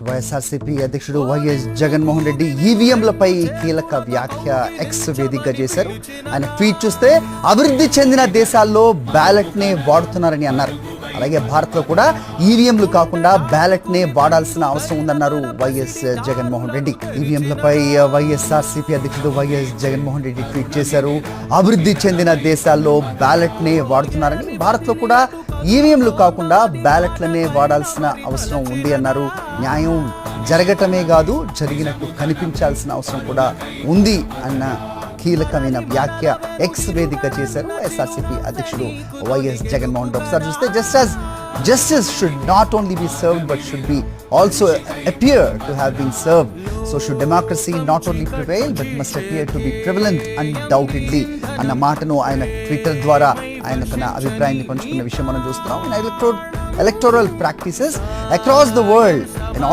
వైఎస్ఆర్సీపీ అధ్యక్షుడు వైఎస్ జగన్మోహన్ రెడ్డి ఈవీఎంలపై కీలక వ్యాఖ్య ఎక్స్ వేదికగా చేశారు. ఆయన ట్వీట్ చూస్తే అభివృద్ధి చెందిన దేశాల్లో బ్యాలెట్నే వాడుతున్నారని అన్నారు. అలాగే భారత్లో కూడా ఈవీఎంలు కాకుండా బ్యాలెట్నే వాడాల్సిన అవసరం ఉందన్నారు వైఎస్ జగన్మోహన్ రెడ్డి. ఈవీఎంలపై వైఎస్ఆర్సీపీ అధ్యక్షుడు వైఎస్ జగన్మోహన్ రెడ్డి ట్వీట్ చేశారు. అభివృద్ధి చెందిన దేశాల్లో బ్యాలెట్నే వాడుతున్నారని, భారత్లో కూడా ఈవీఎంలు కాకుండా బ్యాలెట్లనే వాడాల్సిన అవసరం ఉంది అన్నారు. న్యాయం జరగటమే కాదు, జరిగినట్టు కనిపించాల్సిన అవసరం కూడా ఉంది అన్న కీలకమైన వ్యాఖ్య ఎక్స్ వేదిక చేశారు వైఎస్ఆర్సీపీ అధ్యక్షుడు వైఎస్ జగన్మోహన్ రెడ్డి. ఒకసారి చూస్తే justice should not only be served but should be also appear to have been served. So should democracy not only prevail but must appear to be prevalent undoubtedly అన్న మాటను ఆయన ట్విట్టర్ ద్వారా ఆయన తన అభిప్రాయాన్ని పంచుకున్న విషయం మనం చూస్తున్నాం. Electoral practices across the world